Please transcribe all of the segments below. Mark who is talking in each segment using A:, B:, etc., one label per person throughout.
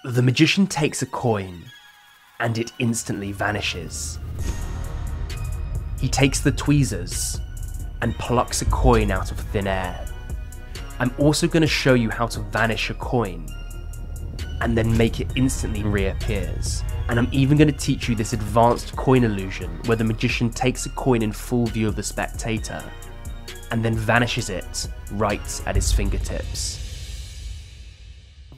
A: The magician takes a coin, and it instantly vanishes. He takes the tweezers, and plucks a coin out of thin air. I'm also going to show you how to vanish a coin, and then make it instantly reappears. And I'm even going to teach you this advanced coin illusion where the magician takes a coin in full view of the spectator, and then vanishes it right at his fingertips.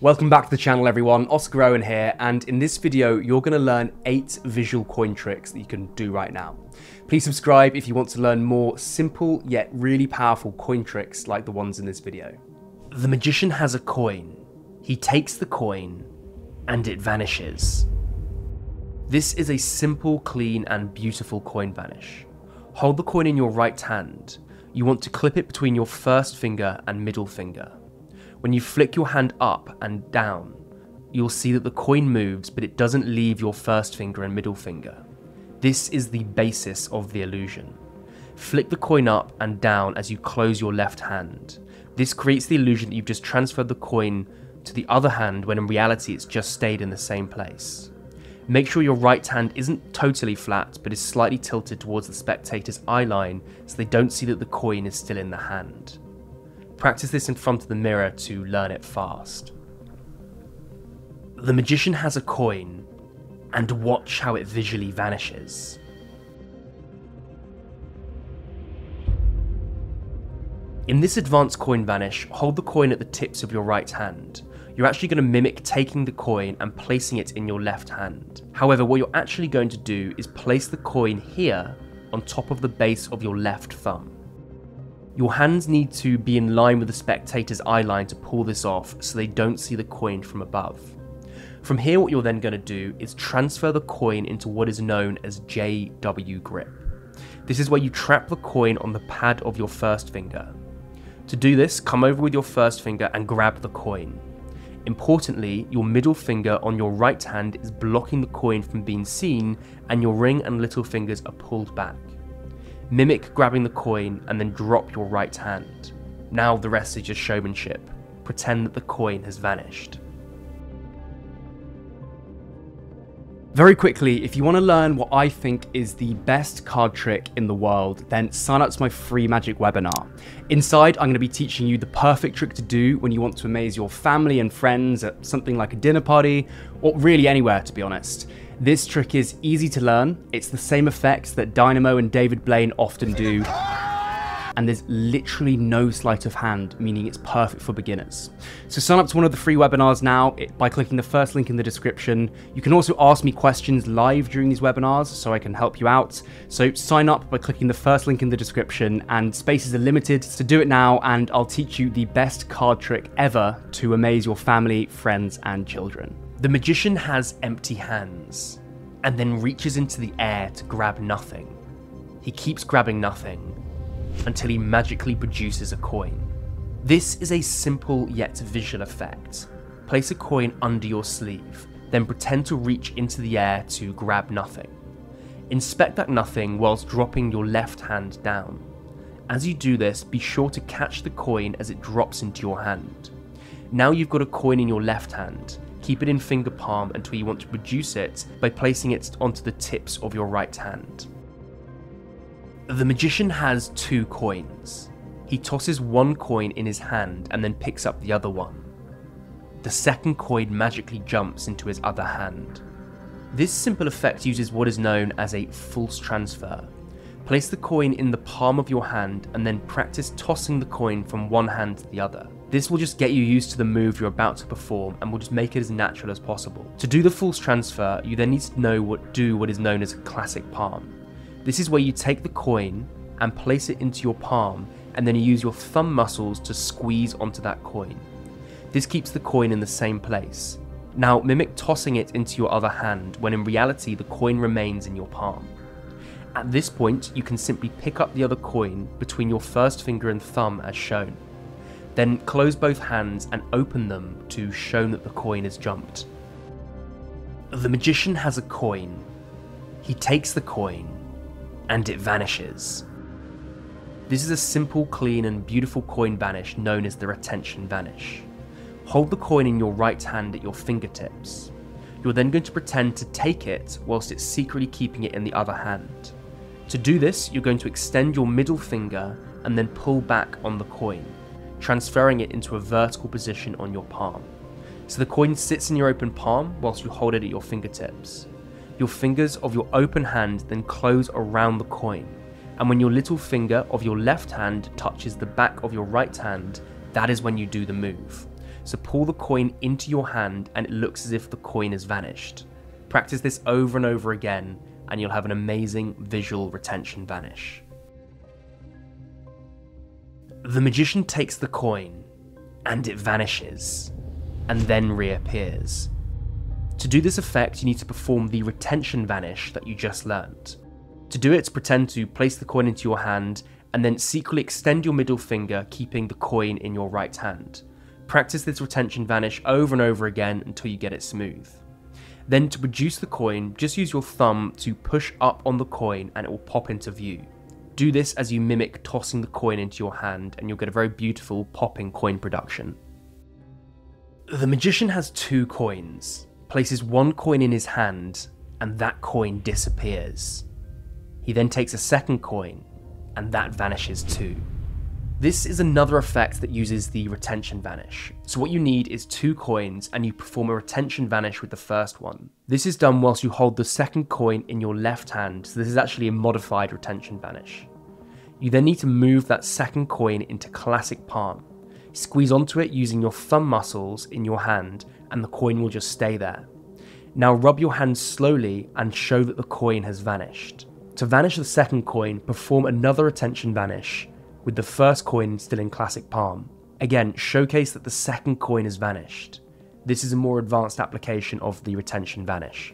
B: Welcome back to the channel everyone, Oscar Owen here, and in this video you're going to learn 8 visual coin tricks that you can do right now. Please subscribe if you want to learn more simple yet really powerful coin tricks like the ones in this video.
A: The magician has a coin. He takes the coin, and it vanishes. This is a simple, clean and beautiful coin vanish. Hold the coin in your right hand. You want to clip it between your first finger and middle finger. When you flick your hand up and down, you'll see that the coin moves, but it doesn't leave your first finger and middle finger. This is the basis of the illusion. Flick the coin up and down as you close your left hand. This creates the illusion that you've just transferred the coin to the other hand when in reality it's just stayed in the same place. Make sure your right hand isn't totally flat but is slightly tilted towards the spectator's eye line so they don't see that the coin is still in the hand. Practice this in front of the mirror to learn it fast. The magician has a coin, and watch how it visually vanishes. In this advanced coin vanish, hold the coin at the tips of your right hand. You're actually going to mimic taking the coin and placing it in your left hand. However, what you're actually going to do is place the coin here on top of the base of your left thumb. Your hands need to be in line with the spectator's eye line to pull this off so they don't see the coin from above. From here, what you're then going to do is transfer the coin into what is known as JW grip. This is where you trap the coin on the pad of your first finger. To do this, come over with your first finger and grab the coin. Importantly, your middle finger on your right hand is blocking the coin from being seen, and your ring and little fingers are pulled back. Mimic grabbing the coin and then drop your right hand. Now the rest is just showmanship. Pretend that the coin has vanished.
B: Very quickly, if you want to learn what I think is the best card trick in the world, then sign up to my free magic webinar. Inside, I'm going to be teaching you the perfect trick to do when you want to amaze your family and friends at something like a dinner party, or really anywhere to be honest. This trick is easy to learn, it's the same effects that Dynamo and David Blaine often do, and there's literally no sleight of hand, meaning it's perfect for beginners. So sign up to one of the free webinars now by clicking the first link in the description. You can also ask me questions live during these webinars so I can help you out. So sign up by clicking the first link in the description, and spaces are limited, so do it now and I'll teach you the best card trick ever to amaze your family, friends and children.
A: The magician has empty hands, and then reaches into the air to grab nothing. He keeps grabbing nothing until he magically produces a coin. This is a simple yet visual effect. Place a coin under your sleeve, then pretend to reach into the air to grab nothing. Inspect that nothing whilst dropping your left hand down. As you do this, be sure to catch the coin as it drops into your hand. Now you've got a coin in your left hand. Keep it in finger palm until you want to produce it by placing it onto the tips of your right hand. The magician has 2 coins. He tosses one coin in his hand and then picks up the other one. The second coin magically jumps into his other hand. This simple effect uses what is known as a false transfer. Place the coin in the palm of your hand and then practice tossing the coin from one hand to the other. This will just get you used to the move you're about to perform and will just make it as natural as possible. To do the false transfer, you then need to do what is known as a classic palm. This is where you take the coin and place it into your palm, and then you use your thumb muscles to squeeze onto that coin. This keeps the coin in the same place. Now mimic tossing it into your other hand when in reality the coin remains in your palm. At this point, you can simply pick up the other coin between your first finger and thumb as shown. Then close both hands and open them to show that the coin has jumped. The magician has a coin. He takes the coin, and it vanishes. This is a simple, clean and beautiful coin vanish known as the retention vanish. Hold the coin in your right hand at your fingertips. You're then going to pretend to take it whilst it's secretly keeping it in the other hand. To do this, you're going to extend your middle finger and then pull back on the coin, transferring it into a vertical position on your palm. So the coin sits in your open palm whilst you hold it at your fingertips. Your fingers of your open hand then close around the coin, and when your little finger of your left hand touches the back of your right hand, that is when you do the move. So pull the coin into your hand and it looks as if the coin has vanished. Practice this over and over again and you'll have an amazing visual retention vanish. The magician takes the coin and it vanishes and then reappears. To do this effect, you need to perform the retention vanish that you just learnt. To do it, pretend to place the coin into your hand and then secretly extend your middle finger, keeping the coin in your right hand. Practice this retention vanish over and over again until you get it smooth. Then to produce the coin, just use your thumb to push up on the coin and it will pop into view. Do this as you mimic tossing the coin into your hand and you'll get a very beautiful popping coin production. The magician has 2 coins, places 1 coin in his hand and that coin disappears. He then takes a second coin and that vanishes too. This is another effect that uses the retention vanish. So what you need is 2 coins and you perform a retention vanish with the first one. This is done whilst you hold the second coin in your left hand, so this is actually a modified retention vanish. You then need to move that second coin into classic palm. Squeeze onto it using your thumb muscles in your hand and the coin will just stay there. Now rub your hand slowly and show that the coin has vanished. To vanish the second coin, perform another retention vanish with the first coin still in classic palm. Again, showcase that the second coin has vanished. This is a more advanced application of the retention vanish.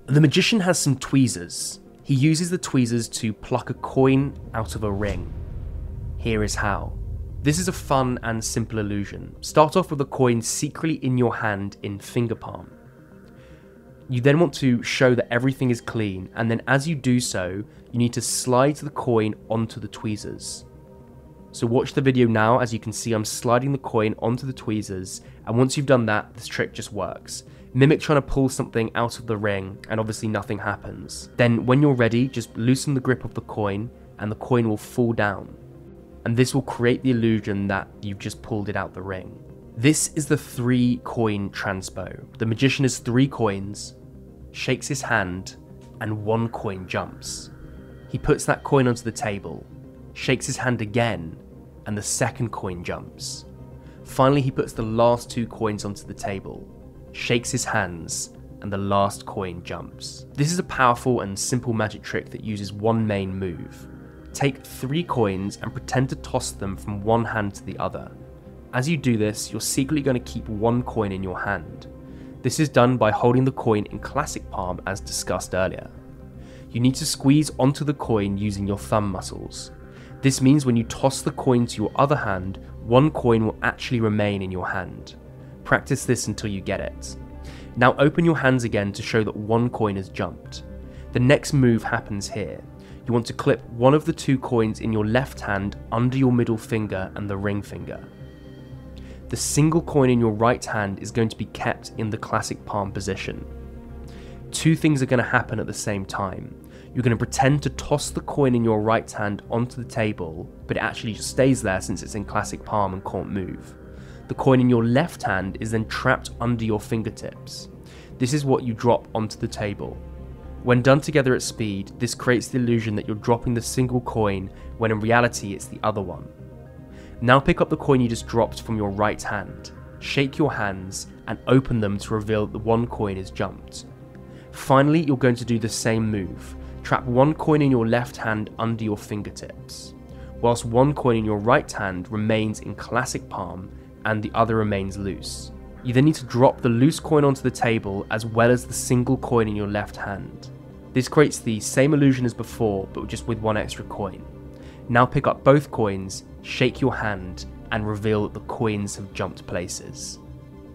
A: The magician has some tweezers. He uses the tweezers to pluck a coin out of a ring. Here is how. This is a fun and simple illusion. Start off with a coin secretly in your hand in finger palm. You then want to show that everything is clean, and then as you do so, you need to slide the coin onto the tweezers. So watch the video now. As you can see, I'm sliding the coin onto the tweezers, and once you've done that, this trick just works. Mimic trying to pull something out of the ring, and obviously nothing happens. Then when you're ready, just loosen the grip of the coin, and the coin will fall down. And this will create the illusion that you've just pulled it out the ring. This is the 3 coin transpo. The magician has 3 coins, shakes his hand, and 1 coin jumps. He puts that coin onto the table, shakes his hand again, and the second coin jumps. Finally, he puts the last 2 coins onto the table, shakes his hands, and the last coin jumps. This is a powerful and simple magic trick that uses one main move. Take 3 coins and pretend to toss them from one hand to the other. As you do this, you're secretly going to keep 1 coin in your hand. This is done by holding the coin in classic palm as discussed earlier. You need to squeeze onto the coin using your thumb muscles. This means when you toss the coin to your other hand, 1 coin will actually remain in your hand. Practice this until you get it. Now open your hands again to show that 1 coin has jumped. The next move happens here. You want to clip one of the 2 coins in your left hand under your middle finger and the ring finger. The single coin in your right hand is going to be kept in the classic palm position. 2 things are going to happen at the same time. You're going to pretend to toss the coin in your right hand onto the table, but it actually just stays there since it's in classic palm and can't move. The coin in your left hand is then trapped under your fingertips. This is what you drop onto the table. When done together at speed, this creates the illusion that you're dropping the single coin when in reality it's the other one. Now pick up the coin you just dropped from your right hand, shake your hands and open them to reveal that the 1 coin is jumped. Finally, you're going to do the same move. Trap 1 coin in your left hand under your fingertips, whilst 1 coin in your right hand remains in classic palm and the other remains loose. You then need to drop the loose coin onto the table as well as the single coin in your left hand. This creates the same illusion as before, but just with 1 extra coin. Now pick up both coins, shake your hand, and reveal that the coins have jumped places.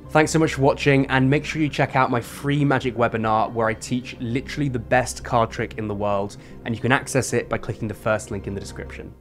A: Thanks so much for watching, and make sure you check out my free magic webinar where I teach literally the best card trick in the world, and you can access it by clicking the first link in the description.